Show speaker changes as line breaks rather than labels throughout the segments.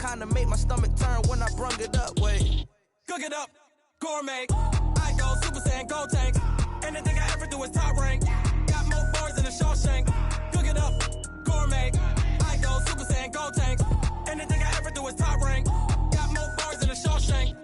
kinda make my stomach turn when I brung it up. Wait. Cook it up, gourmet. I go Super Saiyan, gold tank. Anything I ever do is top rank. Got more bars than a Shawshank. Cook it up, gourmet. I go Super Saiyan, gold tank. Anything I ever do is top rank. Got more bars than a Shawshank.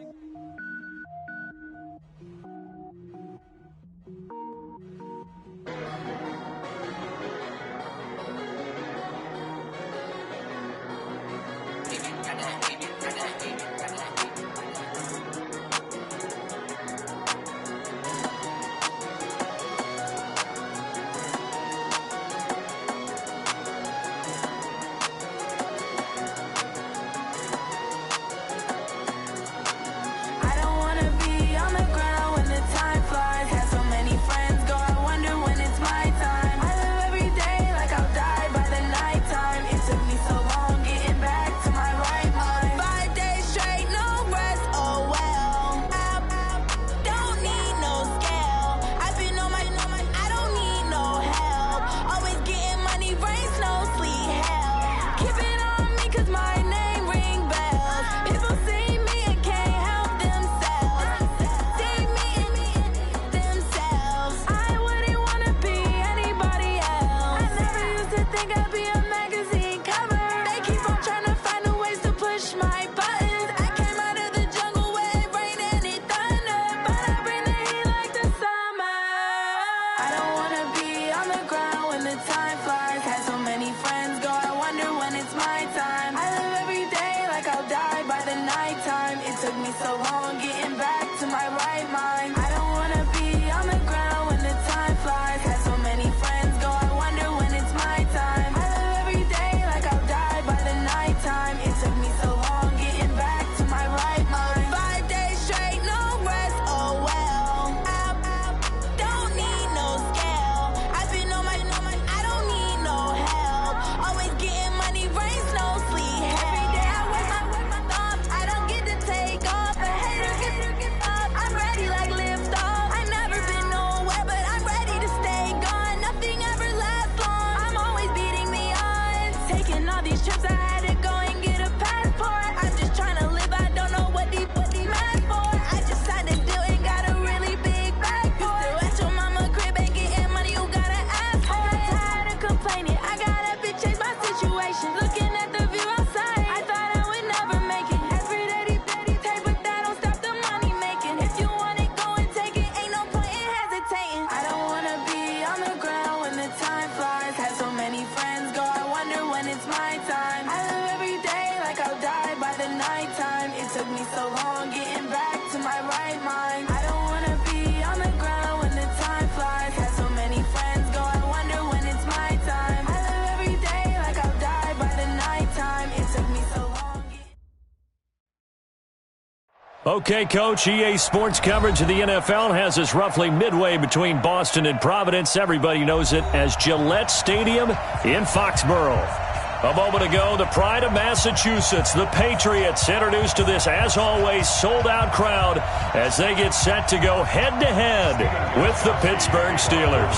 Okay, Coach, EA Sports coverage of the NFL has us roughly midway between Boston and Providence. Everybody knows it as Gillette Stadium in Foxborough. A moment ago, the pride of Massachusetts, the Patriots, introduced to this, as always, sold-out crowd as they get set to go head-to-head with the Pittsburgh Steelers.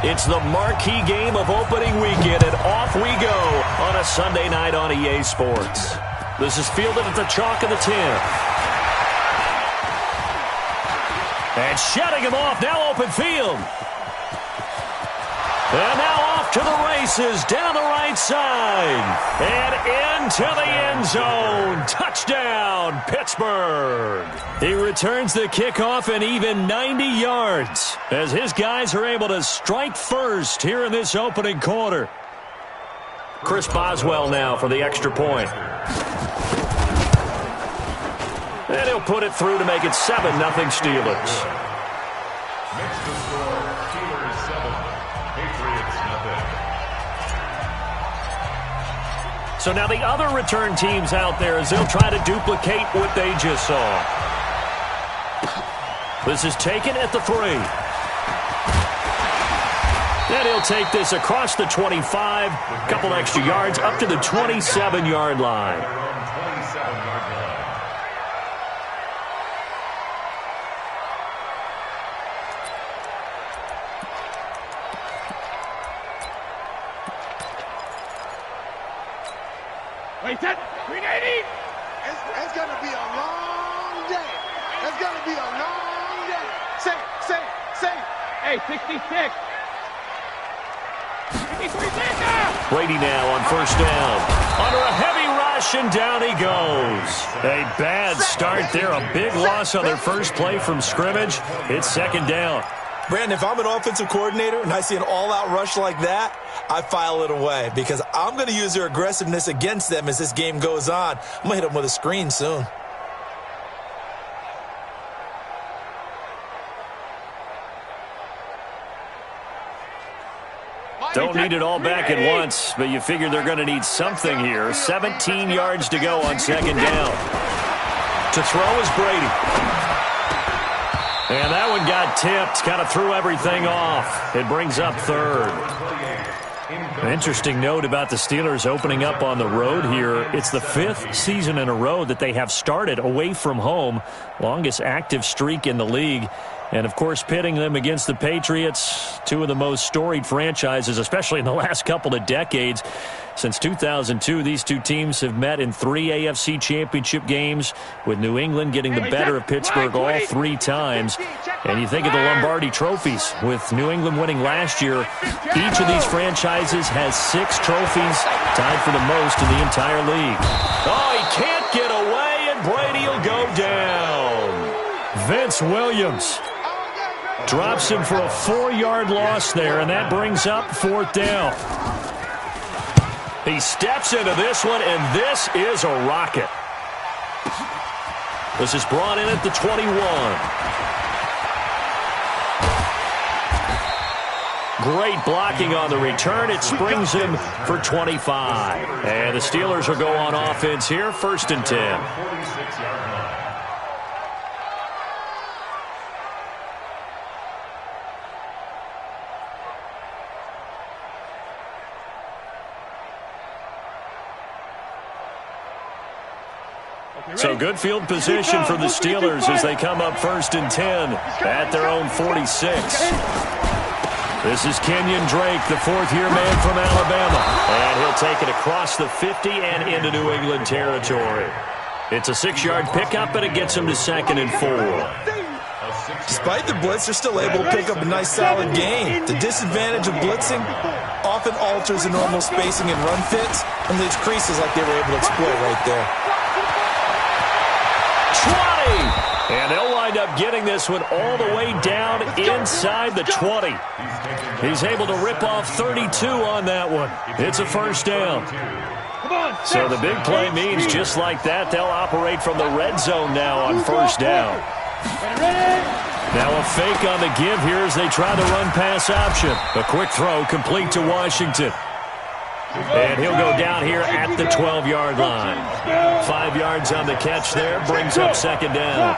It's the marquee game of opening weekend, and off we go on a Sunday night on EA Sports. This is fielded at the chalk of the 10. And shutting him off, now open field. And now off to the races, down the right side. And into the end zone. Touchdown, Pittsburgh. He returns the kickoff and even 90 yards as his guys are able to strike first here in this opening quarter. Chris Boswell now for the extra point. And he'll put it through to make it 7-0 Steelers.
Next to score, Steelers 7, Patriots nothing.
So now the other return teams out there as they'll try to duplicate what they just saw. This is taken at the 3. And he'll take this across the 25, a couple extra yards, up to the 27-yard line.
Wait, set, 3, It's going to be a long day. It's going to be a long day. Say.
Hey, 66.
Brady now on first down. Under a heavy rush, and down he goes. A bad start there. A big loss on their first play from scrimmage. It's second down.
Brandon, if I'm an offensive coordinator and I see an all-out rush like that, I file it away because I'm going to use their aggressiveness against them as this game goes on. I'm going to hit them with a screen soon.
Don't need it all back at once, but you figure they're going to need something here. 17 yards to go on second down. To throw is Brady. And that one got tipped, kind of threw everything off. It brings up third. An interesting note about the Steelers opening up on the road here. It's the 5th season in a row that they have started away from home. Longest active streak in the league. And, of course, pitting them against the Patriots, two of the most storied franchises, especially in the last couple of decades. Since 2002, these two teams have met in 3 AFC championship games, with New England getting the better of Pittsburgh all 3 times. And you think of the Lombardi trophies, with New England winning last year. Each of these franchises has 6 trophies, tied for the most in the entire league. Oh, he can't get away, and Brady will go down. Vince Williams drops him for a 4-yard loss there, and that brings up 4th down. He steps into this one, and this is a rocket. This is brought in at the 21. Great blocking on the return. It springs him for 25. And the Steelers will go on offense here, 1st and 10. So good field position for the Steelers as they come up 1st and 10 at their own 46. This is Kenyon Drake, the 4th-year man from Alabama. And he'll take it across the 50 and into New England territory. It's a 6-yard pickup, and it gets him to 2nd and 4.
Despite the blitz, they're still able to pick up a nice solid gain. The disadvantage of blitzing often alters the normal spacing and run fits, and leaves creases like they were able to exploit right there.
20! And they'll wind up getting this one all the way down inside the 20. He's able to rip off 32 on that one. It's a 1st down. So the big play means just like that, they'll operate from the red zone now on 1st down. Now a fake on the give here as they try the run-pass option. A quick throw complete to Washington. And he'll go down here at the 12-yard line. 5 yards on the catch there, brings up 2nd down.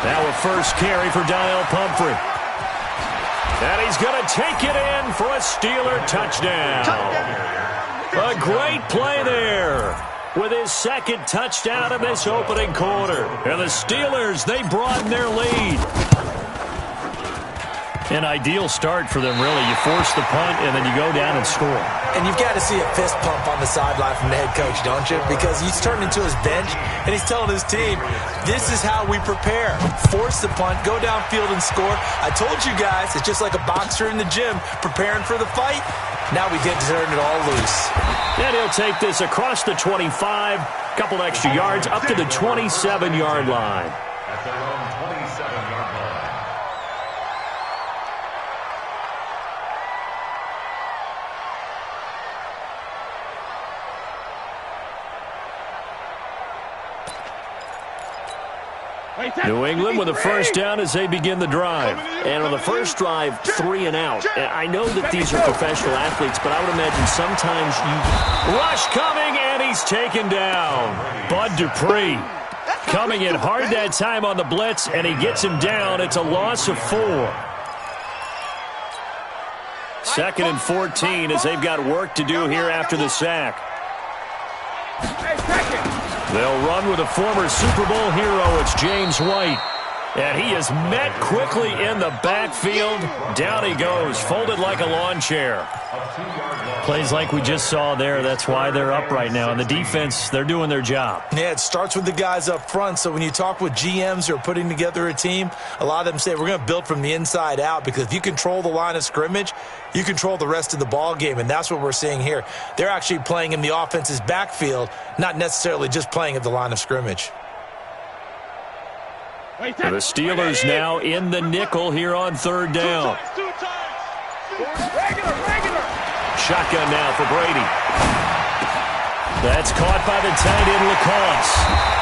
Now a first carry for Dial Pumphrey. And he's going to take it in for a Steeler touchdown. A great play there with his 2nd touchdown of this opening quarter. And the Steelers, they broaden their lead. An ideal start for them, really. You force the punt, and then you go down and score.
And you've got to see a fist pump on the sideline from the head coach, don't you? Because he's turned into his bench, and he's telling his team, this is how we prepare. Force the punt, go downfield and score. I told you guys, it's just like a boxer in the gym preparing for the fight. Now we get to turn it all loose.
And he'll take this across the 25, couple extra yards, up to the 27-yard line.
At their own 27-yard line.
New England with a first down as they begin the drive. And on the first drive, 3 and out. And I know that these are professional athletes, but I would imagine sometimes you... Rush coming, and he's taken down. Bud Dupree coming in hard that time on the blitz, and he gets him down. It's a loss of 4. 2nd and 14 as they've got work to do here after the sack. They'll run with a former Super Bowl hero. It's James White. And he is met quickly in the backfield. Down he goes, folded like a lawn chair. Plays like we just saw there. That's why they're up right now. And the defense, they're doing their job.
Yeah, it starts with the guys up front. So when you talk with GMs who are putting together a team, a lot of them say we're going to build from the inside out, because if you control the line of scrimmage, you control the rest of the ball game. And that's what we're seeing here. They're actually playing in the offense's backfield, not necessarily just playing at the line of scrimmage.
So the Steelers now in the nickel here on third down. Shotgun now for Brady. That's caught by the tight end, Lacoste.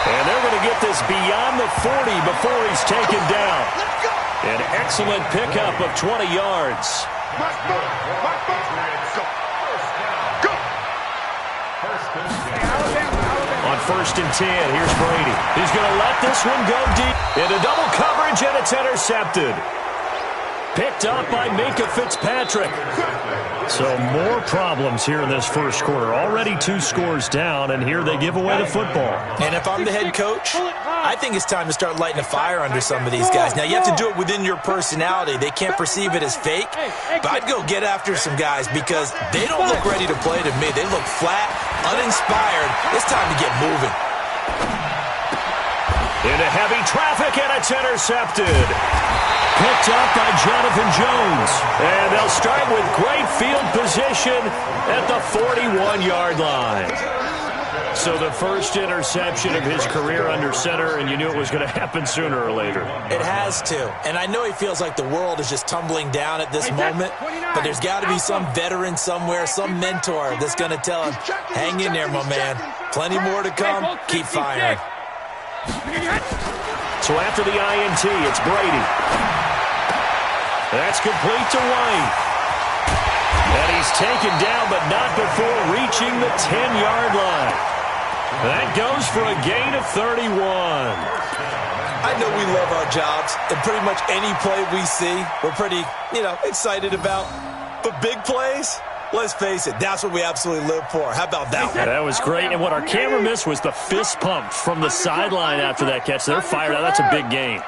And they're going to get this beyond the 40 before he's taken down. An excellent pickup of 20 yards. On 1st and 10, here's Brady. He's going to let this one go deep. Into double coverage, and it's intercepted. Picked up by Minkah Fitzpatrick. So more problems here in this first quarter. Already 2 scores down, and here they give away the football.
And if I'm the head coach, I think it's time to start lighting a fire under some of these guys. Now, you have to do it within your personality. They can't perceive it as fake, but I'd go get after some guys because they don't look ready to play to me. They look flat, uninspired. It's time to get moving.
Into heavy traffic, and it's intercepted. Picked up by Jonathan Jones. And they'll start with great field position at the 41-yard line. So the first interception of his career under center, and you knew it was going to happen sooner or later.
It has to. And I know he feels like the world is just tumbling down at this moment, but there's got to be some veteran somewhere, some mentor that's going to tell him, hang in there, my man. Plenty more to come. Keep firing.
So after the INT, it's Brady. That's complete to White. And he's taken down, but not before reaching the 10-yard line. That goes for a gain of 31.
I know we love our jobs, and pretty much any play we see, we're pretty, excited about. But big plays, let's face it, that's what we absolutely live for. How about that one?
That was great, and what our camera missed was the fist pump from the sideline after that catch. They're fired out. That's a big gain.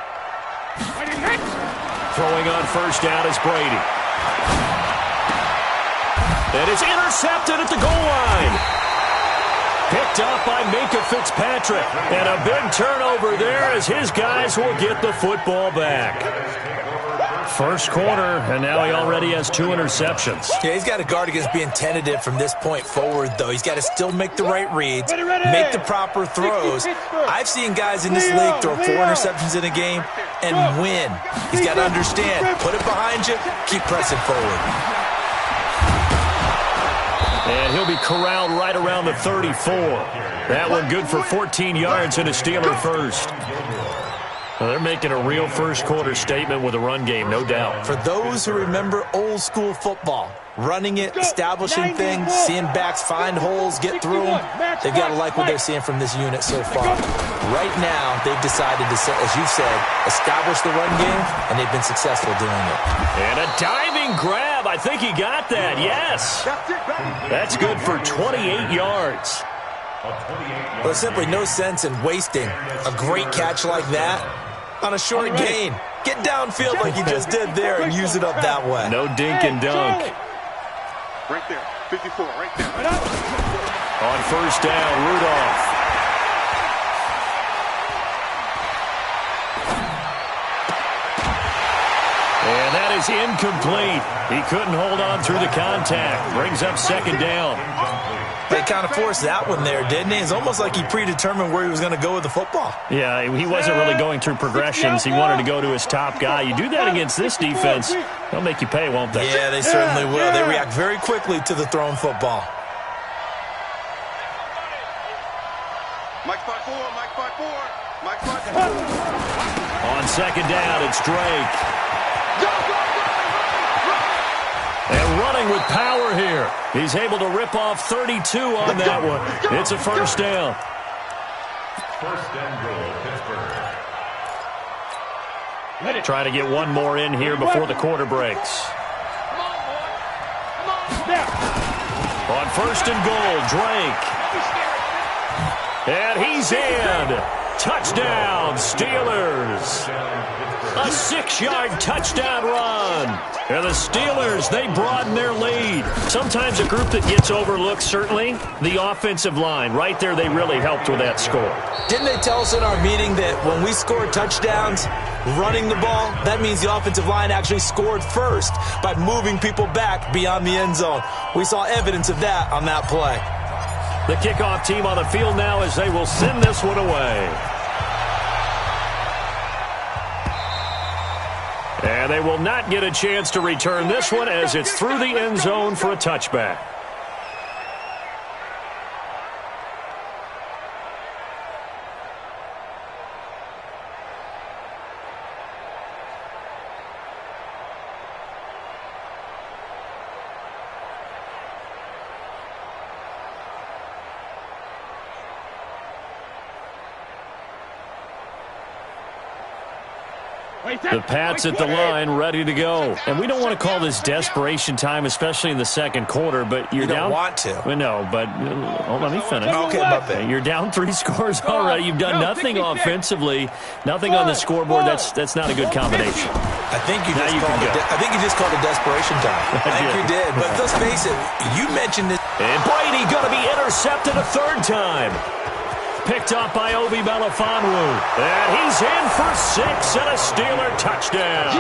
Throwing on first down is Brady. And it's intercepted at the goal line. Picked up by Minkah Fitzpatrick. And a big turnover there as his guys will get the football back. First quarter, and now he already has 2 interceptions.
Yeah, he's got to guard against being tentative from this point forward, though. He's got to still make the right reads, make the proper throws. I've seen guys in this league throw 4 interceptions in a game and win. He's got to understand, put it behind you, keep pressing forward.
And he'll be corralled right around the 34. That one good for 14 yards and a Steeler first. Well, they're making a real first-quarter statement with a run game, no doubt.
For those who remember old-school football, running it, establishing things, seeing backs find holes, get through them, they've got to like what they're seeing from this unit so far. Right now, they've decided to, as you've said, establish the run game, and they've been successful doing it.
And a diving grab. I think he got that, yes. That's good for 28 yards.
Well, there's simply no sense in wasting a great catch like that on a short gain. Get downfield like you just did there and use it up that way.
No dink and dunk.
Right there, 54, right there.
On first down, Rudolph. And that is incomplete. He couldn't hold on through the contact. Brings up second down.
They kind of forced that one there, didn't he? It's almost like he predetermined where he was going to go with the football.
Yeah, he wasn't really going through progressions. He wanted to go to his top guy. You do that against this defense, they'll make you pay, won't they?
Yeah, they certainly will. They react very quickly to the thrown football.
Mike 5-4, Mike 5-4, Mike 5-4.
On second down, it's Drake. And running with power here. He's able to rip off 32 on that one. It's a first down.
First and goal, Pittsburgh.
Trying to get one more in here before the quarter breaks. On first and goal, Drake. And he's in. Touchdown, Steelers. A 6-yard touchdown run. And the Steelers, they broaden their lead. Sometimes a group that gets overlooked, certainly, the offensive line. Right there, they really helped with that score.
Didn't they tell us in our meeting that when we score touchdowns running the ball, that means the offensive line actually scored first by moving people back beyond the end zone? We saw evidence of that on that play.
The kickoff team on the field now as they will send this one away. And they will not get a chance to return this one as it's through the end zone for a touchback. The Pats at the line, ready to go. And we don't want to call this desperation time, especially in the second quarter, but you're down.
You don't want to.
No, but let me finish.
Okay, my bad.
You're down 3 scores already. You've done nothing offensively, nothing on the scoreboard. That's not a good combination.
I think you just called it desperation time. I think you did. But let's face it, you mentioned it.
And Brady going to be intercepted a third time. Picked up by Obi Melifonwu. And he's in for 6 and a Steeler touchdown.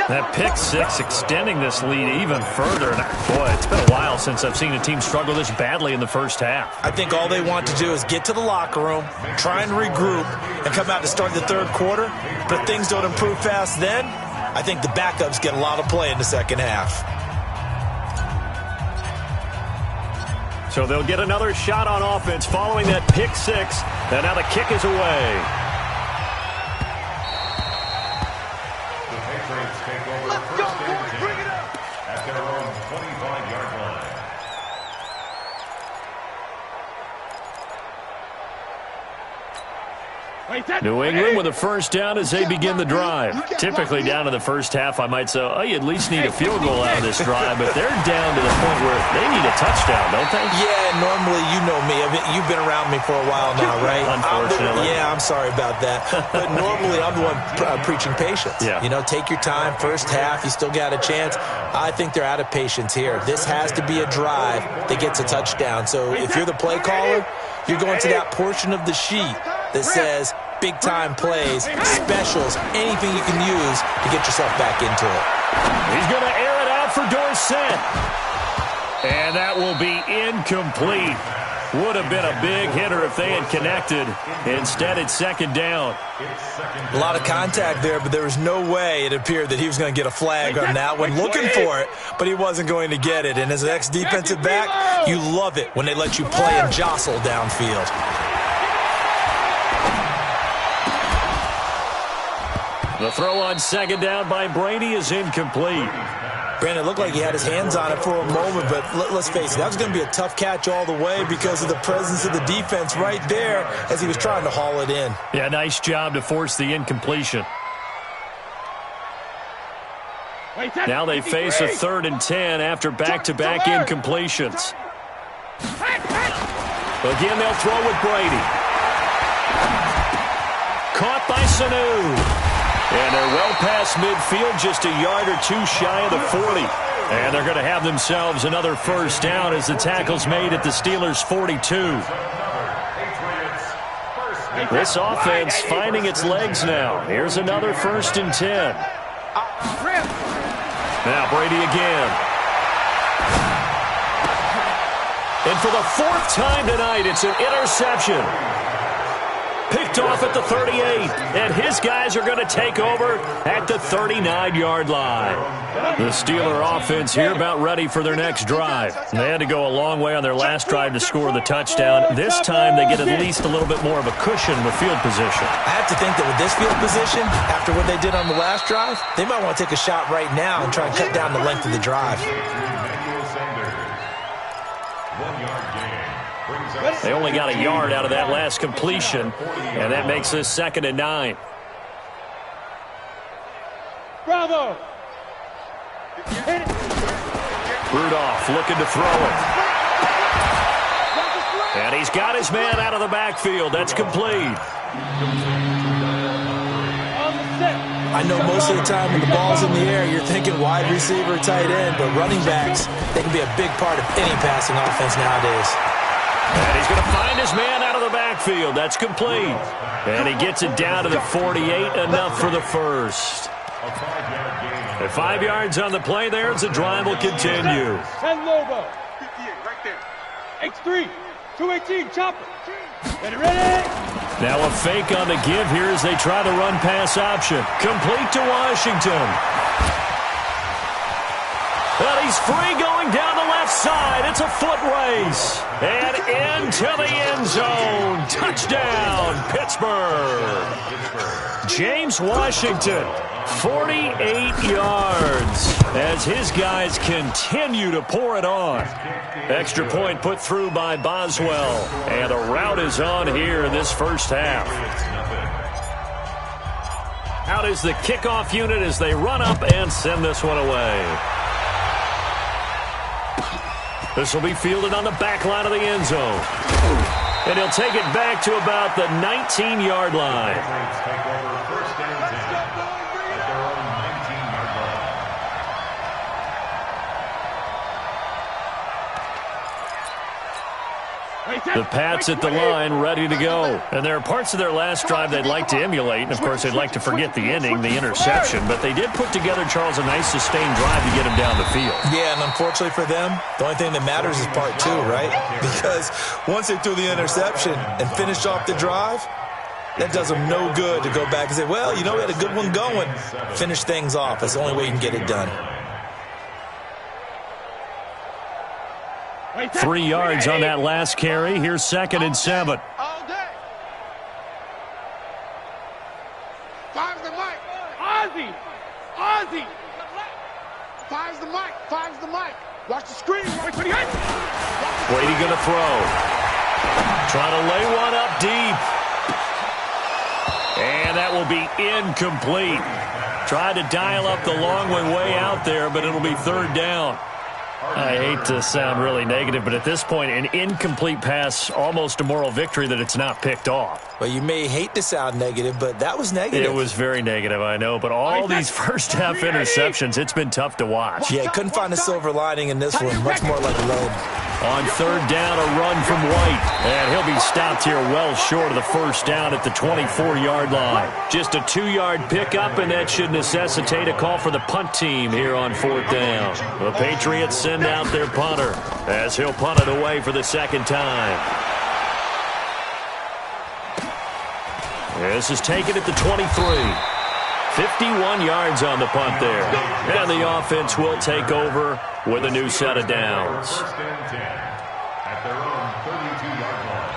That pick 6 extending this lead even further. Boy, it's been a while since I've seen a team struggle this badly in the first half.
I think all they want to do is get to the locker room, try and regroup, and come out to start the third quarter. But if things don't improve fast then, I think the backups get a lot of play in the second half.
So they'll get another shot on offense following that pick 6. And now the kick is away.
The Patriots take over first and 10 at their own 25-yard line.
New England with a first down as they begin the drive. Typically down in the first half, I might say, oh, you at least need a field goal out of this drive, but they're down to the point where they need a touchdown, don't they?
Yeah, normally, you know me. You've been around me for a while now, right?
Unfortunately.
I'm sorry about that. But normally, I'm the one preaching patience.
Yeah.
You know, take your time. First half, you still got a chance. I think they're out of patience here. This has to be a drive that gets a touchdown. So if you're the play caller, you're going to that portion of the sheet that says big-time plays, specials, anything you can use to get yourself back into it.
He's going to air it out for Dorsett. And that will be incomplete. Would have been a big hitter if they had connected. Instead, it's second down.
A lot of contact there, but there was no way it appeared that he was going to get a flag on that one. Looking for it, but he wasn't going to get it. And as an ex-defensive back, you love it when they let you play and jostle downfield.
The throw on second down by Brady is incomplete.
Brandon, it looked like he had his hands on it for a moment, but let's face it, that was going to be a tough catch all the way because of the presence of the defense right there as he was trying to haul it in.
Yeah, nice job to force the incompletion. Now they face a 3rd and 10 after back-to-back incompletions. Again, they'll throw with Brady. Caught by Sanu. And they're well past midfield, just a yard or 2 shy of the 40. And they're going to have themselves another first down as the tackle's made at the Steelers' 42. This offense finding its legs now. Here's another 1st and 10. Now Brady again. And for the 4th time tonight, it's an interception. Picked off at the 38, and his guys are going to take over at the 39-yard line. The Steeler offense here about ready for their next drive. They had to go a long way on their last drive to score the touchdown. This time they get at least a little bit more of a cushion with field position.
I have to think that with this field position, after what they did on the last drive, they might want to take a shot right now and try and cut down the length of the drive.
1-yard gain.
They only got a yard out of that last completion, and that makes this 2nd and 9.
Bravo!
Rudolph looking to throw it. And he's got his man out of the backfield. That's complete.
I know most of the time when the ball's in the air, you're thinking wide receiver, tight end, but running backs, they can be a big part of any passing offense nowadays.
And he's going to find his man out of the backfield. That's complete. And he gets it down to the 48, enough for the first. At 5 yards on the play there, as the drive will continue.
10 Lobo. 58 right there. X3. 218 chopper. Ready.
Now a fake on the give here as they try the run-pass option. Complete to Washington. And he's free going down the left side. It's a foot race. And into the end zone. Touchdown, Pittsburgh. James Washington, 48 yards as his guys continue to pour it on. Extra point put through by Boswell. And a rout is on here in this first half. Out is the kickoff unit as they run up and send this one away. This will be fielded on the back line of the end zone. And he'll take it back to about the 19-yard line. The Pats at the line, ready to go. And there are parts of their last drive they'd like to emulate. And, of course, they'd like to forget the ending, the interception. But they did put together, Charles, a nice sustained drive to get him down the field. Yeah, and unfortunately for them, the only thing that matters is part two, right? Because once they threw the interception and finished off the drive, that does them no good to go back and say, well, you know, we had a good one going. Finish things off. That's the only way you can get it done. 3 yards on that last carry. Here's 2nd and 7.
All day. Five's the mic.
Ozzy.
Five's the mic. Five's the mic. Watch the screen.
Brady going to throw. Trying to lay one up deep. And that will be incomplete. Tried to dial up the long one way out there, but it'll be 3rd down. I hate to sound really negative, but at this point, an incomplete pass, almost a moral victory that it's not picked off.
Well, you may hate to sound negative, but that was negative.
It was very negative, I know. But all these first-half interceptions, it's been tough to watch.
Yeah, couldn't find a silver lining in this one. Much more like lead.
On 3rd down, a run from White. And he'll be stopped here well short of the first down at the 24-yard line. Just a 2-yard pickup, and that should necessitate a call for the punt team here on 4th down. The Patriots send out their punter as he'll punt it away for the 2nd time. This is taken at the 23. 51 yards on the punt there. And the offense will take over with a new set of downs.
1st and 10 at their own 32-yard line.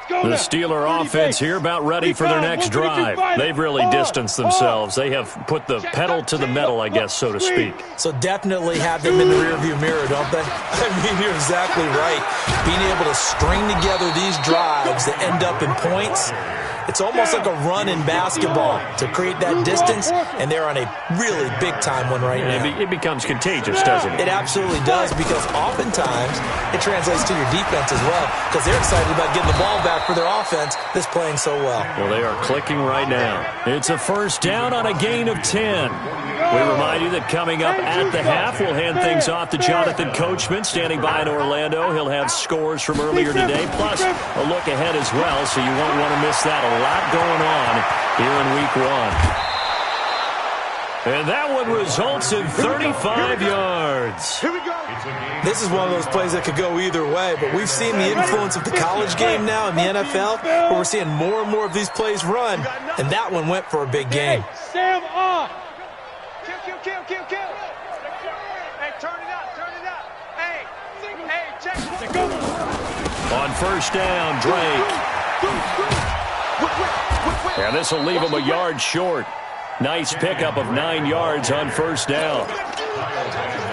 The Steeler offense here about ready for their next drive. They've really distanced themselves. They have put the pedal to the metal, I guess, so to speak.
So definitely have them in the rearview mirror, don't they? I mean, you're exactly right. Being able to string together these drives that end up in points, it's almost like a run in basketball to create that distance, and they're on a really big-time one right now.
It becomes contagious, doesn't it?
It absolutely does, because oftentimes it translates to your defense as well, because they're excited about getting the ball back for their offense that's playing so well.
Well, they are clicking right now. It's a 1st down on a gain of 10. We remind you that coming up at the half, we'll hand things off to Jonathan Coachman, standing by in Orlando. He'll have scores from earlier today, plus a look ahead as well, so you won't want to miss that. A lot going on here in Week 1. And that one results in 35 yards.
Here we go.
This is one of those plays that could go either way, but we've seen the influence of the college game now in the NFL, where we're seeing more and more of these plays run, and that one went for a big gain.
Sam on.
Kill. Hey, turn it up. Hey, check.
On 1st down, Drake. And this will leave him a yard short. Nice pickup of 9 yards on 1st down.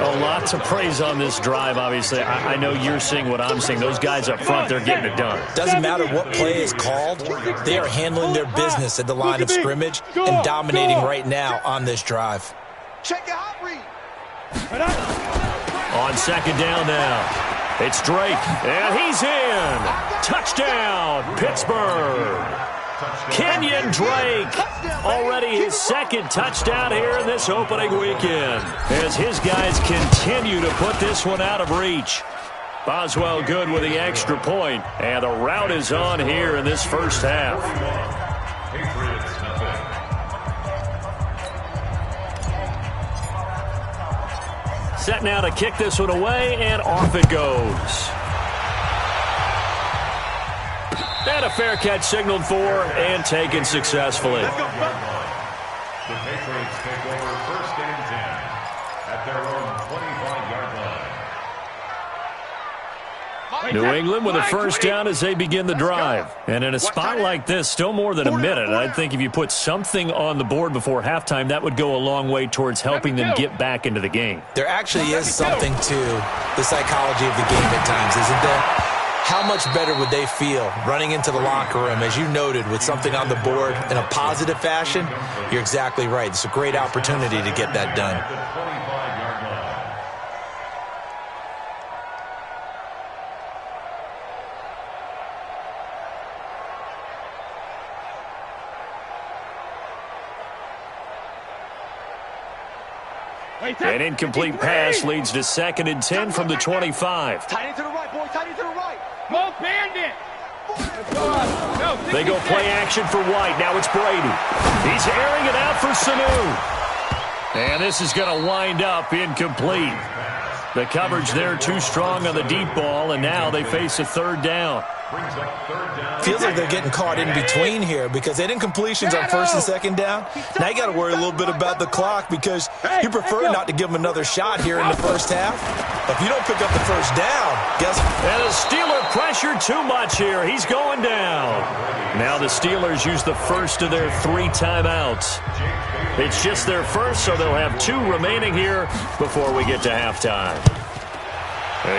Oh, lots of praise on this drive, obviously. I know you're seeing what I'm seeing. Those guys up front, they're getting it done.
Doesn't matter what play is called. They are handling their business at the line of scrimmage and dominating right now on this drive.
Check your hot read.
On second down now. It's Drake, and he's in. Touchdown, Pittsburgh. Kenyon Drake, already his second touchdown here in this opening weekend, as his guys continue to put this one out of reach. Boswell good with the extra point, and the route is on here in this first half. Set now to kick this one away, and off it goes. And a fair catch signaled for and taken successfully.
The Patriots take over first and 10 at their own 25-yard line.
New England with a first down as they begin the drive. And in a spot like this, still more than a minute, I think if you put something on the board before halftime, that would go a long way towards helping them get back into the game.
There actually is something to the psychology of the game at times, isn't there? How much better would they feel running into the locker room, as you noted, with something on the board in a positive fashion? You're exactly right. It's a great opportunity to get that done.
An incomplete pass leads to 2nd and 10 from the 25.
Tight end to the right, boy. Tight end to the right.
Mo Bandit.
They go play action for White. Now it's Brady. He's airing it out for Sanu. And this is going to wind up incomplete. The coverage there too strong on the deep ball, and now they face a third down.
Feels like they're getting caught in between here because they didn't completions on first and second down. Now you got to worry a little bit about the clock because you prefer not to give them another shot here in the first half. But if you don't pick up the first down, guess what?
And the Steeler pressure too much here. He's going down. Now the Steelers use the first of their 3 timeouts. It's just their first, so they'll have 2 remaining here before we get to halftime.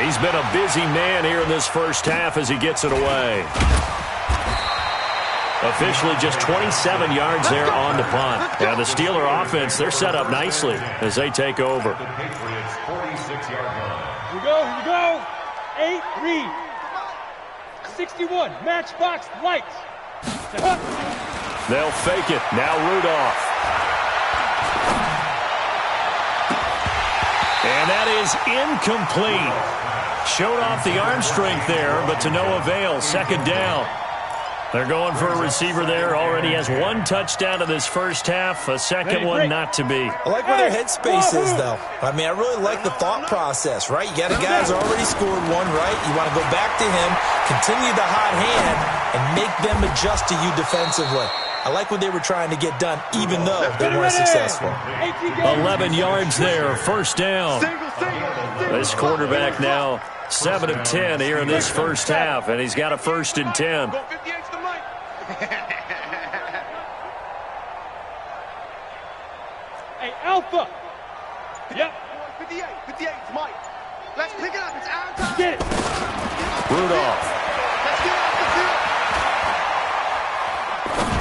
He's been a busy man here in this first half as he gets it away. Officially just 27 yards there on the punt. And the Steeler offense, they're set up nicely as they take over.
The Patriots 46-yard line.
Here we go. 8 read. 61 matchbox lights.
They'll fake it. Now Rudolph. And that is incomplete. Showed off the arm strength there, but to no avail. 2nd down. They're going for a receiver there. Already has 1 touchdown in this first half. A second one not to be.
I like where their headspace is, though. I mean, I really like the thought process, right? You got a guy who's already scored 1, right? You want to go back to him, continue the hot hand, and make them adjust to you defensively. I like what they were trying to get done, even though they weren't successful.
11 yards there, first down. This quarterback now 7 of 10 here in this first half, and he's got a 1st and 10.
Hey, Alpha. Yep.
58, 58, it's Mike. Let's pick it up. It's our time.
Get it.
Rudolph.
Let's get off the field.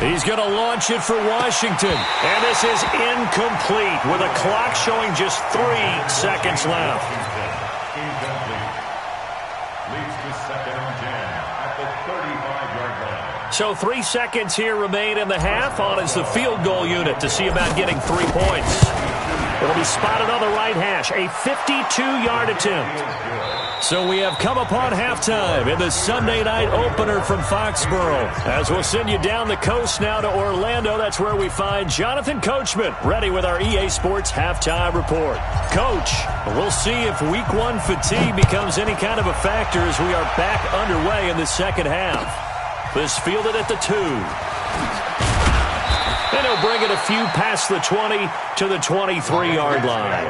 He's going to launch it for Washington. And this is incomplete with a clock showing just 3 seconds left.
Incomplete. Leads to 2nd and 10 at the 35-yard line.
So 3 seconds here remain in the half. On is the field goal unit to see about getting 3 points. It'll be spotted on the right hash. A 52-yard attempt. So we have come upon halftime in the Sunday night opener from Foxborough. As we'll send you down the coast now to Orlando, that's where we find Jonathan Coachman ready with our EA Sports halftime report. Coach, we'll see if week 1 fatigue becomes any kind of a factor as we are back underway in the second half. This fielded at the 2. And he'll bring it a few past the 20 to the 23-yard line.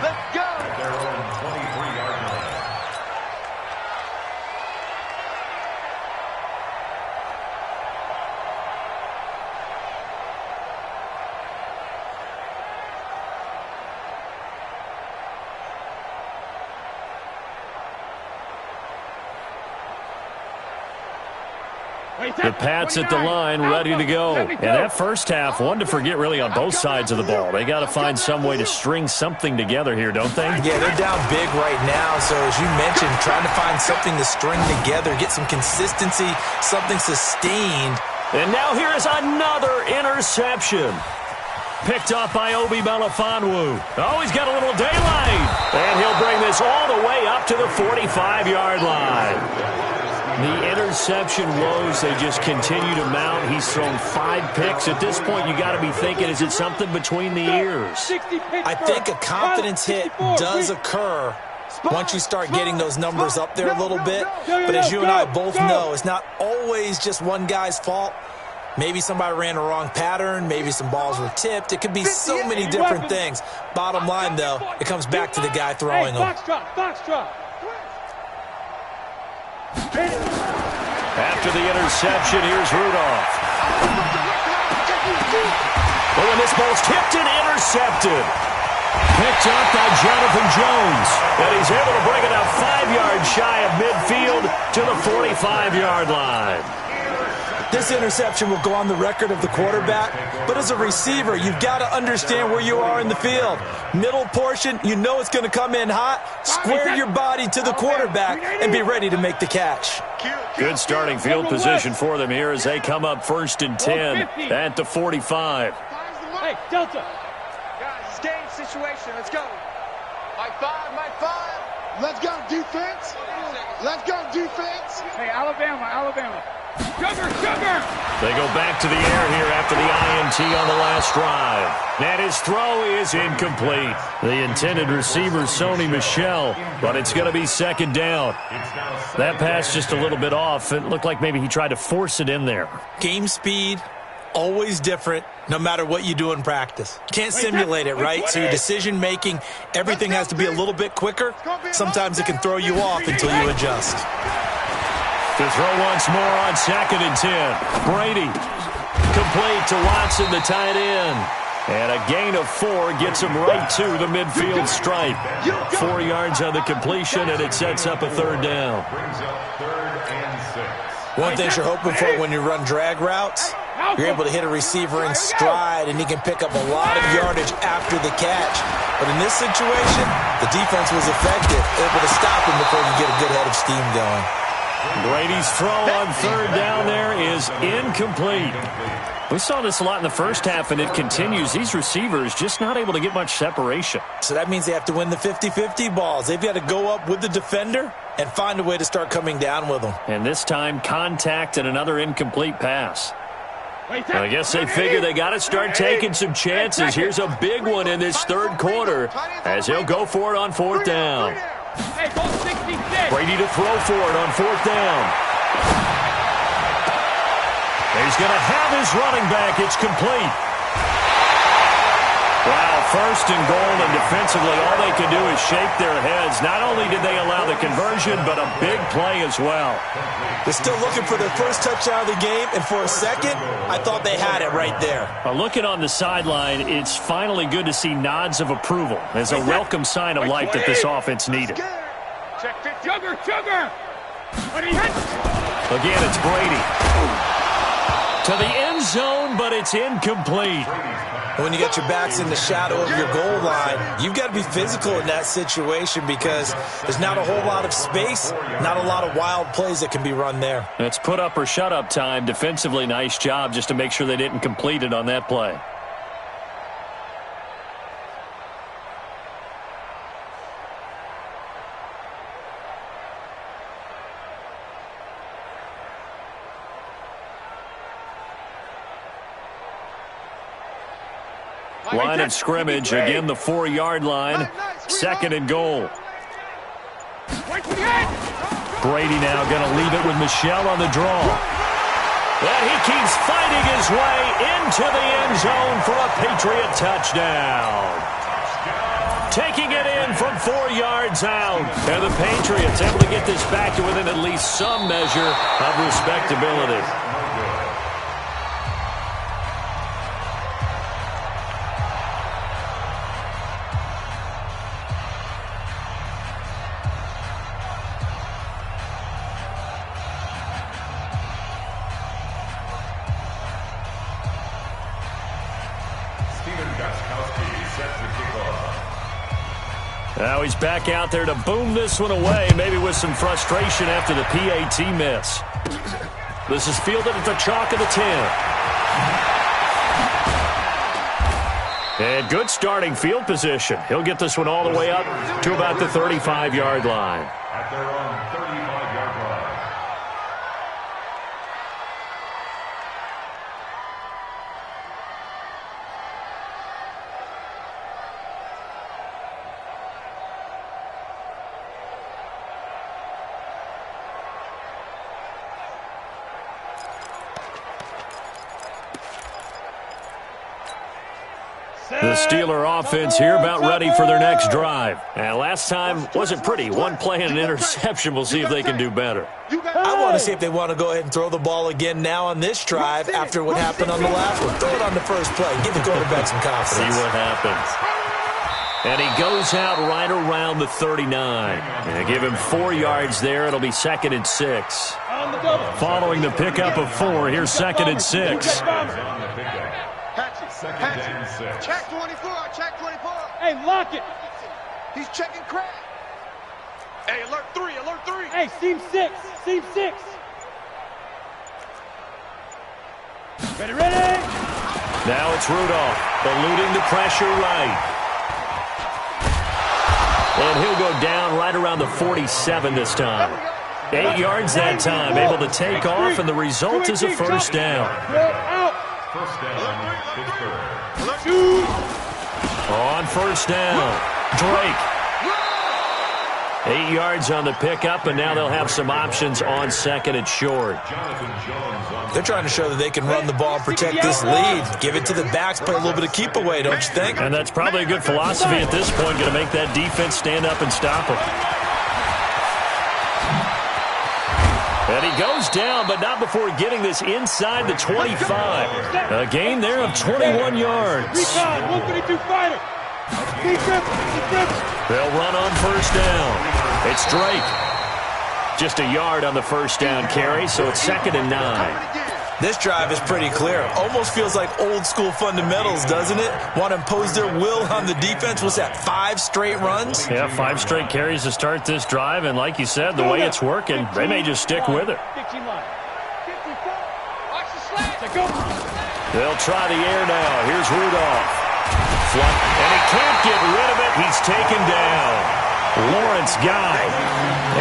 Let's go.
At their own 23-yard line.
The Pats at the line, ready to go. And that first half, one to forget really on both sides of the ball. They got to find some way to string something together here, don't they?
Yeah, they're down big right now. So as you mentioned, trying to find something to string together, get some consistency, something sustained.
And now here is another interception. Picked up by Obi Melifonwu. Oh, he's got a little daylight. And he'll bring this all the way up to the 45-yard line. The interception woes, they just continue to mount. He's thrown 5 picks. At this point, you got to be thinking, is it something between the ears?
I think a confidence hit does occur once you start getting those numbers up there a little bit. But as you and I both know, it's not always just one guy's fault. Maybe somebody ran a wrong pattern. Maybe some balls were tipped. It could be so many different things. Bottom line, though, it comes back to the guy throwing them.
After the interception, here's Rudolph. Oh, and this ball's tipped and intercepted. Picked up by Jonathan Jones. And he's able to bring it up 5 yards shy of midfield to the 45-yard line.
This interception will go on the record of the quarterback, but as a receiver, you've got to understand where you are in the field. Middle portion, you know it's going to come in hot. Square your body to the quarterback and be ready to make the catch.
Good starting field position for them here as they come up 1st and 10 at the 45.
Hey, Delta.
Guys, it's game situation. Let's go. My five. Let's go, defense. Let's go, defense.
Hey, Alabama. Sugar!
They go back to the air here after the INT on the last drive. And his throw is incomplete. The intended receiver, Sony Michel, but it's going to be 2nd down. That pass just a little bit off. It looked like maybe he tried to force it in there.
Game speed, always different, no matter what you do in practice. Can't simulate it, right? So your decision-making, everything has to be a little bit quicker. Sometimes it can throw you off until you adjust.
To throw once more on 2nd and 10. Brady complete to Watson, the tight end. And a gain of 4 gets him right to the midfield stripe. 4 yards on the completion, and it sets up a 3rd down.
One thing you're hoping for when you run drag routes, you're able to hit a receiver in stride, and he can pick up a lot of yardage after the catch. But in this situation, the defense was effective, able to stop him before you get a good head of steam going.
Brady's throw on 3rd down there is incomplete. We saw this a lot in the first half, and it continues. These receivers just not able to get much separation.
So that means they have to win the 50-50 balls. They've got to go up with the defender and find a way to start coming down with them.
And this time, contact and another incomplete pass. I guess they figure they got to start taking some chances. Here's a big one in this 3rd quarter as he'll go for it on 4th down. Brady to throw for it on 4th down. He's going to have his running back. It's complete. Wow, 1st and goal, and defensively all they can do is shake their heads. Not only did they allow the conversion, but a big play as well.
They're still looking for their first touchdown of the game, and for a second, I thought they had it right there.
Looking on the sideline, it's finally good to see nods of approval as a welcome sign of life that this offense needed.
Sugar!
Again, it's Brady. To the end zone, but it's incomplete.
When you got your backs in the shadow of your goal line, you've got to be physical in that situation because there's not a whole lot of space, not a lot of wild plays that can be run there.
It's put up or shut up time. Defensively, nice job just to make sure they didn't complete it on that play. Line of scrimmage, again the 4-yard line, 2nd and goal. Brady now going to leave it with Michel on the draw. And he keeps fighting his way into the end zone for a Patriot touchdown. Taking it in from 4 yards out. And the Patriots able to get this back to within at least some measure of respectability. Now he's back out there to boom this one away, maybe with some frustration after the PAT miss. This is fielded at the chalk of the 10. And good starting field position. He'll get this one all the way up to about the 35-yard line.
At their own 35-yard line.
The Steeler offense here about ready for their next drive. And last time wasn't pretty. One play and an interception. We'll see if they can do better.
I want to see if they want to go ahead and throw the ball again now on this drive after what happened on the last one. Throw it on the first play. Give the quarterback some confidence.
See what happens. And he goes out right around the 39. And give him 4 yards there. It'll be 2nd and 6. Following the pickup of 4, here's 2nd and 6.
Check 24, check 24.
Hey, lock it.
He's checking crack. Hey, alert 3, alert 3.
Hey, seam 6, seam 6. Ready.
Now it's Rudolph, eluding the pressure right. And he'll go down right around the 47 this time. 8 yards that time, able to take off, and the result is a first down.
First down, Pittsburgh.
On first down, Drake. 8 yards on the pickup, and now they'll have some options on 2nd and short.
They're trying to show that they can run the ball and protect this lead. Give it to the backs, play a little bit of keep away, don't you think?
And that's probably a good philosophy at this point, going to make that defense stand up and stop them. And he goes down, but not before getting this inside the 25. A gain there of 21 yards.
Recon, 132 fighter.
They'll run on first down. It's Drake. Just a yard on the first down carry, so it's 2nd and 9.
This drive is pretty clear. Almost feels like old school fundamentals, doesn't it? Want to impose their will on the defense. What's that, 5 straight runs?
Yeah, 5 straight carries to start this drive, and like you said, the way it's working, they may just stick with it. They'll try the air now. Here's Rudolph. And he can't get rid of it. He's taken down. Lawrence Guy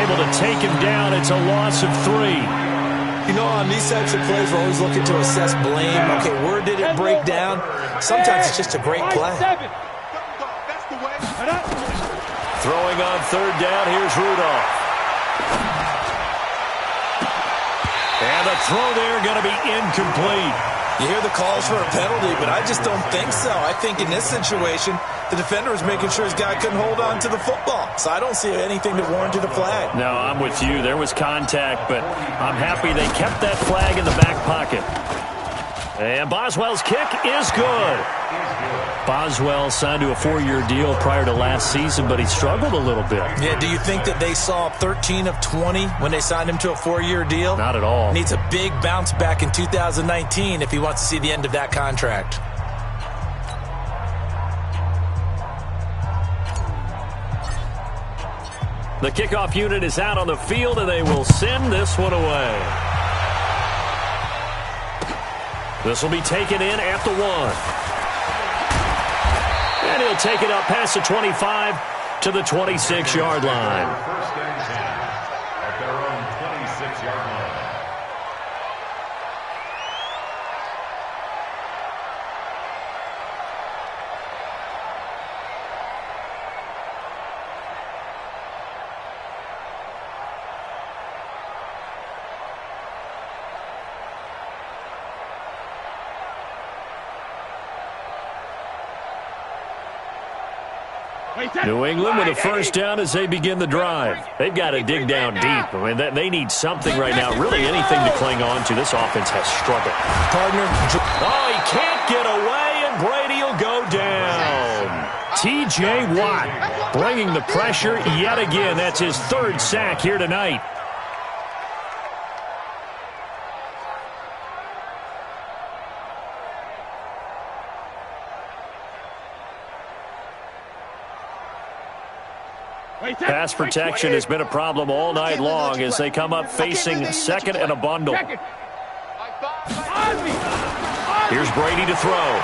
able to take him down. It's a loss of 3.
You know, on these types of plays, we're always looking to assess blame. Okay, where did it break down? Sometimes it's just a great play.
Throwing on third down, here's Rudolph. And the throw there going to be incomplete.
You hear the calls for a penalty, but I just don't think so. I think in this situation, the defender was making sure his guy couldn't hold on to the football. So I don't see anything that warranted a flag.
No, I'm with you. There was contact, but I'm happy they kept that flag in the back pocket. And Boswell's kick is good. Boswell signed to a 4-year deal prior to last season, but he struggled a little bit.
Yeah, do you think that they saw 13 of 20 when they signed him to a 4-year deal?
Not at all.
Needs a big bounce back in 2019 if he wants to see the end of that contract.
The kickoff unit is out on the field, and they will send this one away. This will be taken in at the 1. And he'll take it up past the 25 to the 26-yard line.
First and 10 at their own 26-yard line.
New England with a first down as they begin the drive. They've got to dig down deep. I mean, they need something right now, really anything to cling on to. This offense has struggled.
Partner.
Oh, he can't get away, and Brady will go down. T.J. Watt bringing the pressure yet again. That's his 3rd sack here tonight. Pass protection has been a problem all night long as they come up facing second and a bundle. Here's Brady to throw.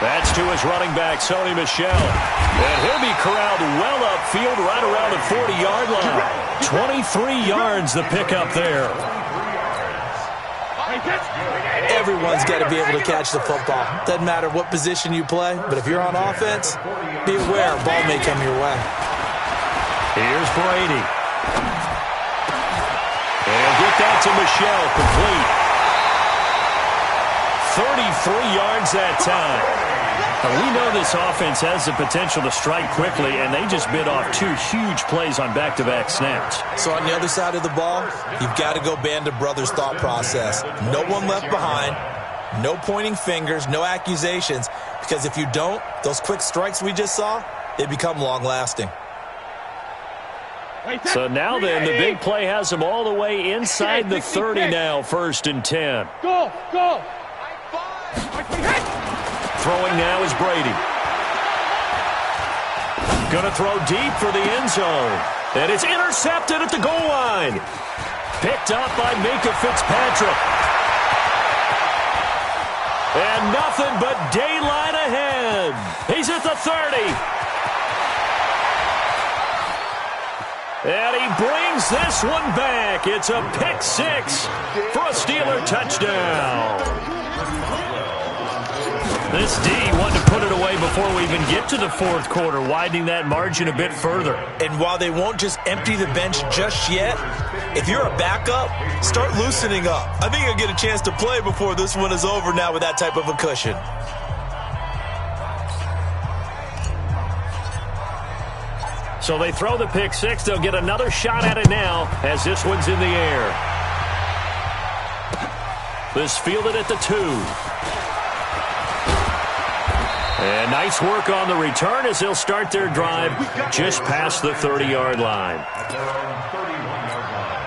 That's to his running back, Sony Michel. And he'll be corralled well upfield right around the 40-yard line. 23 yards the pickup there.
Everyone's got to be able to catch the football. Doesn't matter what position you play, but if you're on offense, be aware a ball may come your way.
Here's Brady. And he'll get that to Michel, complete. 33 yards that time. Now, we know this offense has the potential to strike quickly, and they just bit off 2 huge plays on back-to-back snaps.
So on the other side of the ball, you've got to go band of brothers thought process. No one left behind, no pointing fingers, no accusations, because if you don't, those quick strikes we just saw, they become long-lasting.
So now then, the big play has them all the way inside the 30 now, 1st and 10.
Go!
Throwing now is Brady. Going to throw deep for the end zone. And it's intercepted at the goal line. Picked up by Minkah Fitzpatrick. And nothing but daylight ahead. He's at the 30. And he brings this one back. It's a pick 6 for a Steeler touchdown. This D wanted to put it away before we even get to the 4th quarter, widening that margin a bit further.
And while they won't just empty the bench just yet, if you're a backup, start loosening up. I think you'll get a chance to play before this one is over now with that type of a cushion.
So they throw the pick 6. They'll get another shot at it now as this one's in the air. This fielded at the 2. And nice work on the return as they'll start their drive just past the 30-yard line.
At their own 31-yard line.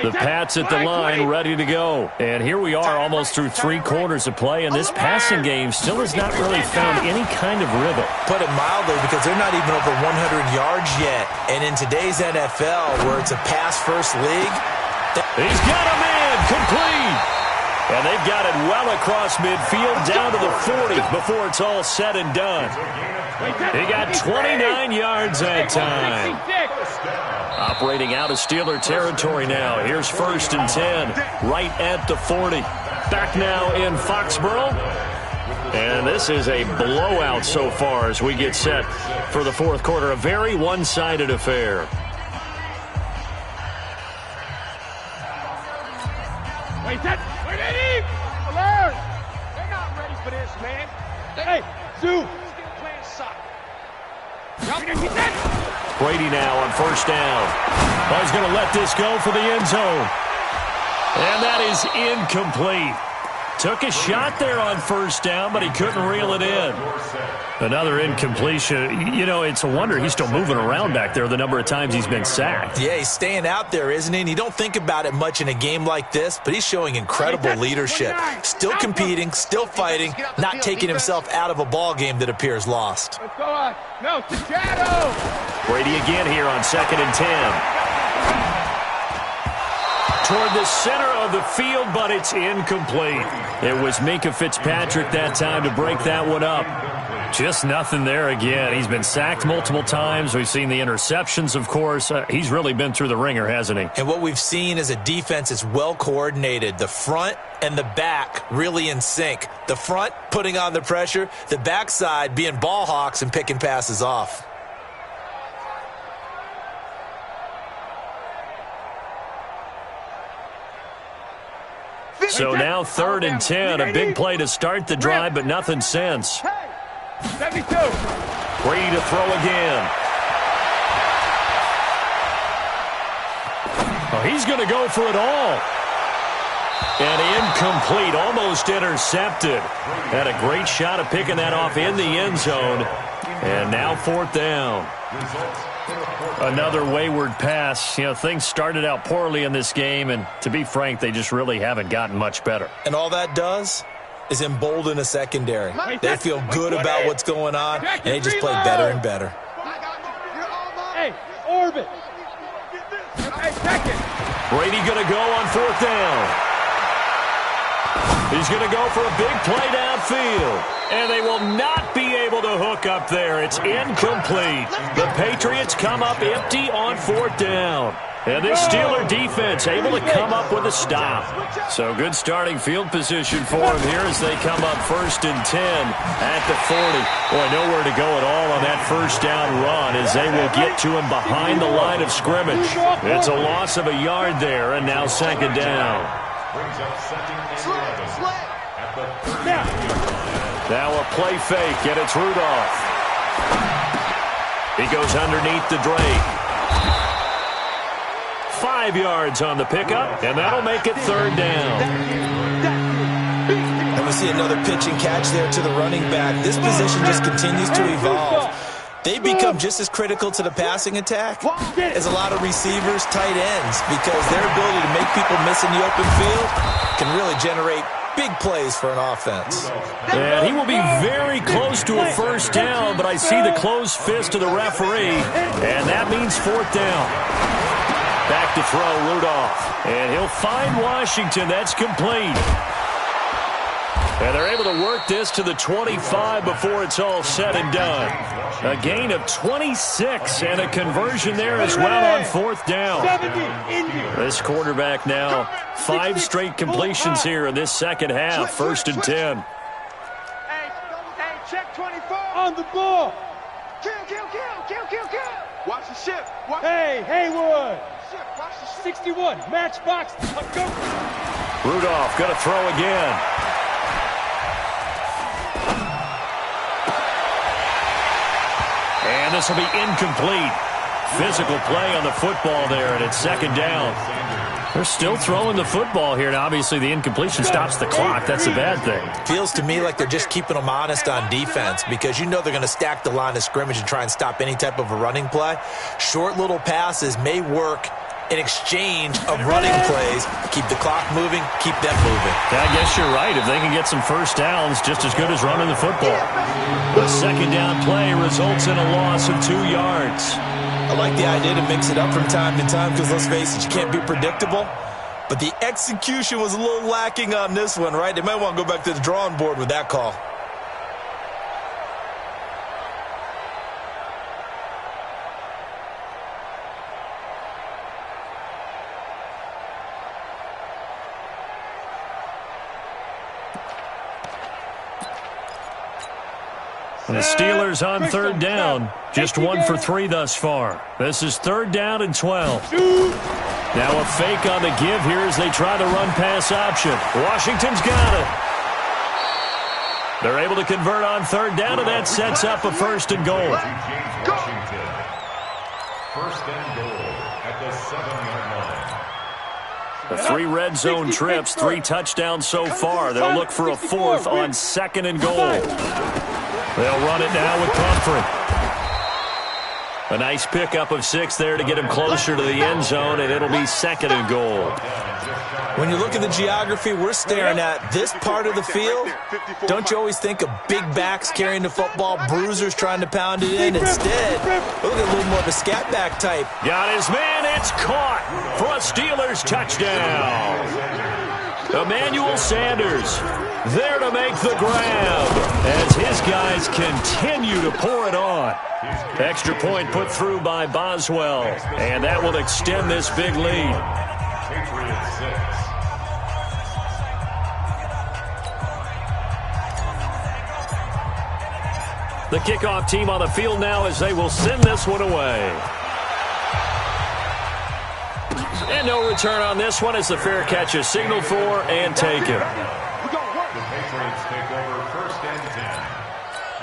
The Pats at the line, ready to go. And here we are almost through 3 quarters of play, and this passing game still has not really found any kind of rhythm.
Put it mildly, because they're not even over 100 yards yet. And in today's NFL, where it's a pass-first league...
He's got a man, complete! And they've got it well across midfield, down to the 40 before it's all said and done. He got 29 yards that time. Operating out of Steeler territory now. Here's 1st and 10, right at the 40. Back now in Foxborough. And this is a blowout so far as we get set for the 4th quarter. A very one-sided affair.
Wait, alert! They're not ready for this, man. Hey, Sue, let's get playing soccer.
Brady now on 1st down. Oh, he's going to let this go for the end zone. And that is incomplete. Took a shot there on 1st down, but he couldn't reel it in. Another incompletion. You know, it's a wonder he's still moving around back there the number of times he's been sacked.
Yeah, he's staying out there, isn't he? And you don't think about it much in a game like this, but he's showing incredible leadership. Still competing, still fighting, not taking himself out of a ball game that appears lost.
Let's go on. No, to shadow.
Brady again here on 2nd and 10. Toward the center of the field, but it's incomplete. It was Minkah Fitzpatrick that time to break that one up. Just nothing there again. He's been sacked multiple times. We've seen the interceptions, of course. He's really been through the ringer, hasn't he?
And what we've seen is a defense that's well coordinated. The front and the back really in sync. The front putting on the pressure, the backside being ball hawks and picking passes off.
So now 3rd and 10, a big play to start the drive, but nothing since.
72.
Brady to throw again. Oh, he's going to go for it all. And incomplete, almost intercepted. Had a great shot of picking that off in the end zone. And now 4th down. Another wayward pass. You know, things started out poorly in this game, and to be frank, they just really haven't gotten much better.
And all that does is embolden a secondary. They feel good about what's going on, and they just play better and better.
Hey, orbit. Hey, second.
Brady going to go on 4th down. He's going to go for a big play downfield. And they will not be able to hook up there. It's incomplete. The Patriots come up empty on 4th down. And this Steeler defense able to come up with a stop. So good starting field position for them here as they come up 1st and 10 at the 40. Boy, nowhere to go at all on that 1st down run as they will get to him behind the line of scrimmage. It's a loss of a yard there, and now 2nd down.
Brings up 2nd and 11 at the 30.
Now a play fake, and it's Rudolph. He goes underneath the Drake. 5 yards on the pickup, and that'll make it 3rd down.
And we see another pitch and catch there to the running back. This position just continues to evolve. They become just as critical to the passing attack as a lot of receivers, tight ends, because their ability to make people miss in the open field can really generate big plays for an offense.
And he will be very close to a 1st down, but I see the closed fist of the referee, and that means 4th down. Back to throw, Rudolph. And he'll find Washington. That's complete. And they're able to work this to the 25 before it's all said and done. A gain of 26 and a conversion there as well on 4th down. This quarterback now 5 straight completions here in this second half. 1st and 10.
Hey, check 24.
On the ball.
Kill. Watch the ship.
Hey, Haywood. 61, matchbox. Go.
Rudolph going to throw again. And this will be incomplete. Physical play on the football there, and it's 2nd down. They're still throwing the football here, and obviously the incompletion stops the clock. That's a bad thing.
Feels to me like they're just keeping them honest on defense because you know they're going to stack the line of scrimmage and try and stop any type of a running play. Short little passes may work in exchange of running plays. Keep the clock moving, keep them moving.
I guess you're right. If they can get some 1st downs, just as good as running the football. The 2nd down play results in a loss of 2 yards.
I like the idea to mix it up from time to time because, let's face it, you can't be predictable. But the execution was a little lacking on this one, right? They might want to go back to the drawing board with that call.
The Steelers on 3rd down. Just 1 for 3 thus far. This is 3rd down and 12. Now a fake on the give here as they try the run-pass option. Washington's got it. They're able to convert on 3rd down, and that sets up a 1st and goal.
Washington. 1st and goal at the 7-yard line.
The 3 red zone trips, 3 touchdowns so far. They'll look for a 4th on 2nd and goal. They'll run it now with Pumphrey. A nice pickup of 6 there to get him closer to the end zone, and it'll be 2nd and goal.
When you look at the geography we're staring at, this part of the field, don't you always think of big backs carrying the football, bruisers trying to pound it in? Instead, look at a little more of a scat back type.
Got his man. It's caught for a Steelers touchdown. Emmanuel Sanders there to make the grab as his guys continue to pour it on. Extra point put through by Boswell, and that will extend this big lead.
Patriots 6.
The kickoff team on the field now as they will send this one away. And no return on this one as the fair catch is signaled for and taken.
The Patriots take over 1st and 10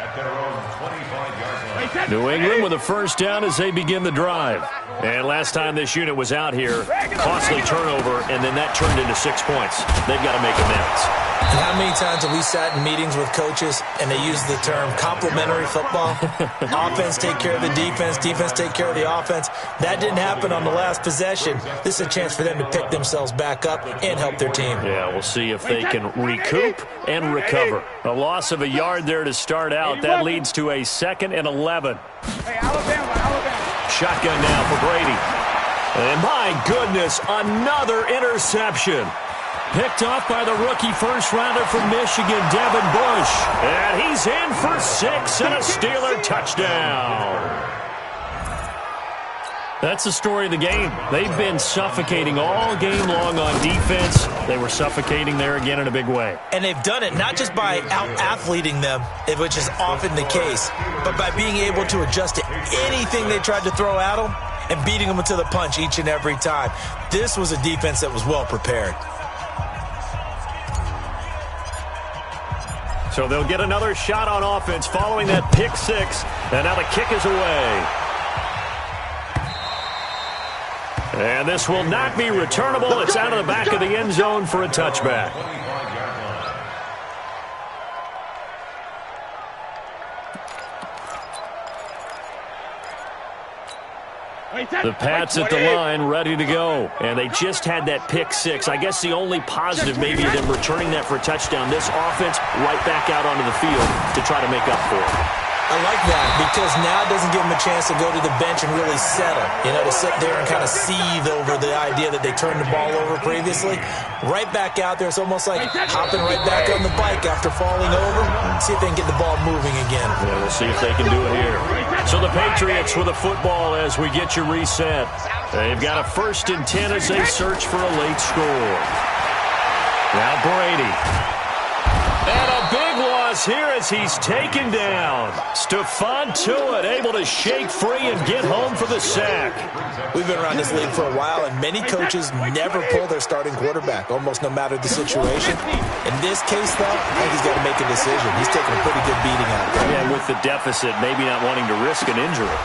at their own 25-yard line.
New England with a 1st down as they begin the drive. And last time this unit was out here, costly turnover, and then that turned into 6 points. They've got to make amends.
And how many times have we sat in meetings with coaches and they use the term complementary football? Offense take care of the defense, defense take care of the offense. That didn't happen on the last possession. This is a chance for them to pick themselves back up and help their team.
Yeah, we'll see if they can recoup and recover. A loss of a yard there to start out. That leads to a 2nd and 11.
Hey, Alabama.
Shotgun now for Brady. And my goodness, another interception. Picked off by the rookie first-rounder from Michigan, Devin Bush. And he's in for 6 and a Steeler touchdown. That's the story of the game. They've been suffocating all game long on defense. They were suffocating there again in a big way.
And they've done it not just by out-athleting them, which is often the case, but by being able to adjust to anything they tried to throw at them and beating them to the punch each and every time. This was a defense that was well prepared.
So they'll get another shot on offense following that pick 6. And now the kick is away. And this will not be returnable. It's out of the back of the end zone for a touchback. The Pats at the line, ready to go. And they just had that pick 6. I guess the only positive maybe them returning that for a touchdown. This offense right back out onto the field to try to make up for it.
I like that because now it doesn't give them a chance to go to the bench and really settle. You know, to sit there and kind of seethe over the idea that they turned the ball over previously. Right back out there, it's almost like hopping right back on the bike after falling over. See if they can get the ball moving again.
Yeah, we'll see if they can do it here. So the Patriots with a football as we get you reset. They've got a 1st and 10 as they search for a late score. Now Brady. And a big loss here as he's taken down. Stephon Tuitt able to shake free and get home for the sack.
We've been around this league for a while, and many coaches never pull their starting quarterback, almost no matter the situation. In this case, though, I think he's got to make a decision. He's taking a pretty good beating out there.
Yeah, with the deficit, maybe not wanting to risk an injury.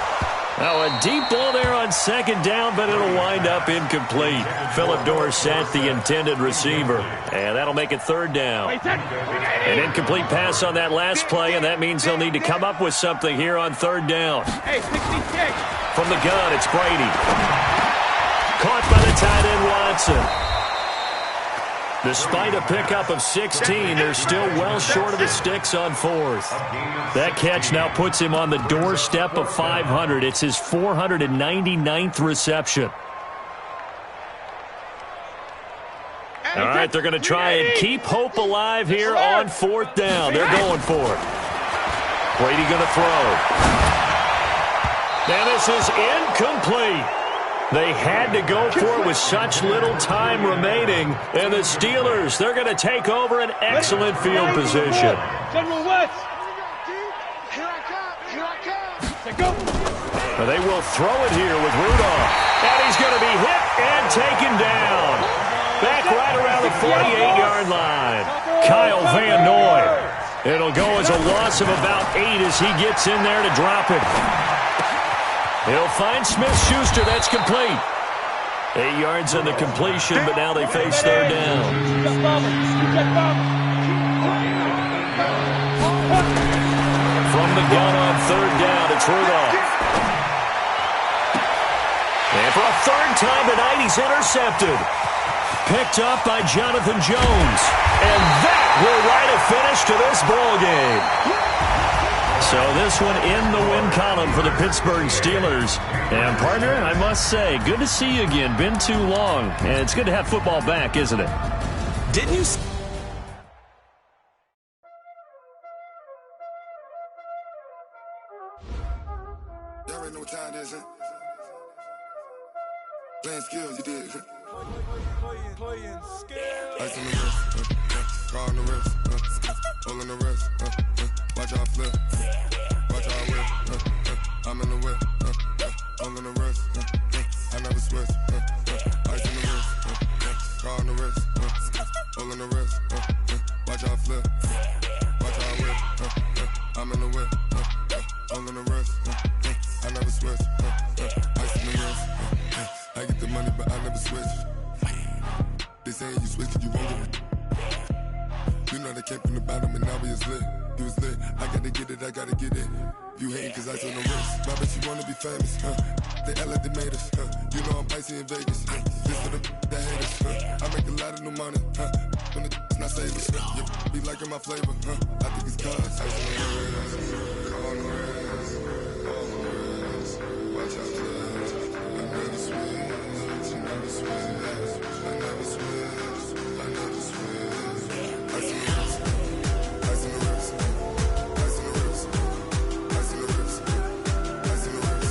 Now a deep ball there on 2nd down, but it'll wind up incomplete. Phillip Dorsett, the intended receiver. And that'll make it 3rd down. An incomplete pass on that last play, and that means they'll need to come up with something here on 3rd down.
Hey, 66.
From the gun, it's Brady. Caught by the tight end, Watson. Despite a pickup of 16, they're still well short of the sticks on 4th. That catch now puts him on the doorstep of 500. It's his 499th reception. All right, they're going to try and keep hope alive here on 4th down. They're going for it. Brady going to throw. Now this is incomplete. They had to go for it with such little time remaining. And the Steelers, they're going to take over an excellent field position.
General West.
Here I come.
Go.
Now they will throw it here with Rudolph. And he's going to be hit and taken down. Back right around the 48-yard line. Kyle Van Noy. It'll go as a loss of about 8 as he gets in there to drop it. He'll find Smith-Schuster. That's complete. 8 yards on the completion, but now they face 3rd down. From the gun on 3rd down, it's Rudolph. And for a 3rd time tonight, he's intercepted. Picked up by Jonathan Jones. And that will write a finish to this ball game. So this one in the win column for the Pittsburgh Steelers. And, partner, I must say, good to see you again. Been too long. And it's good to have football back, isn't it?
Didn't you...
Y'all already know what time it is, huh? Playing skills, you did.
Playing skills.
Ice on the wrist, car on the wrist, hole in the wrist, watch out flip, watch out whip, I'm in the whip, hole in the wrist, I never switch, ice on the wrist, car on the wrist, hole in the wrist, watch out flip, watch out whip, I'm in the whip, hole in the wrist, I never switch, ice on the wrist, I get the money but I never switch. They say you switch it, you won't get it. came from the bottom and now we is lit. You was lit, I gotta get it, I gotta get it. You hating cause I took no risks. My bitch, you wanna be famous, They act like they made us, You know I'm icy in Vegas, This for the that haters, I make a lot of new money, When the not savers, Be liking my flavor, I think it's cause ice on the wrist, on the wrist, on the wrist. Watch out, cuz I never switch, I never switch, I never switch, I never switch. Ice on the wrist, ice on the wrist, ice on the wrist, ice on the wrist, ice on the wrist.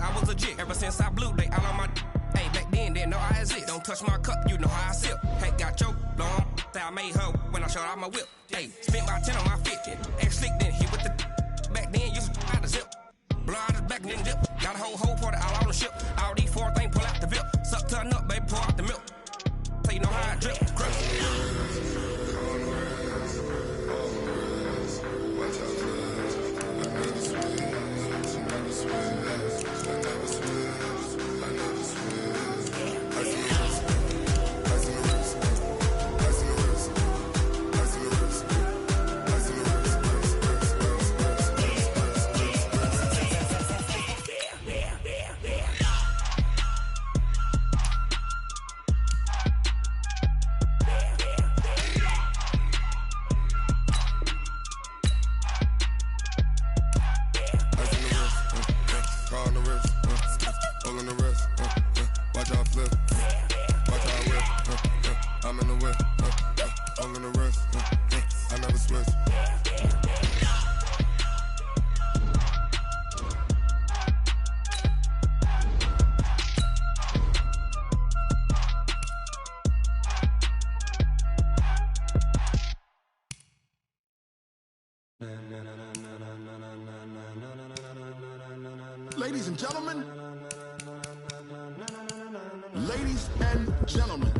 I was legit ever since I blew they all on my hey back then didn't know I exist. Don't touch my cup, you know how I sip. Hey, got your long that I made her when I showed out my whip. Hey, spent about 10 on my 50. X slick then hit with the back then used to out the zip. Blow out his back then dip. Got a whole party all on the ship. All these four things pull out the VIP. Suck to a nut, baby, pour out the milk. So you know how I drip. Crush. Watch out, cuz I never switch, I never switch. I never switch, I never switch. Ice in the wrist, ice in the wrist, ice in the wrist, ice in the wrist, ice in the wrist,
Ladies and gentlemen, ladies and gentlemen,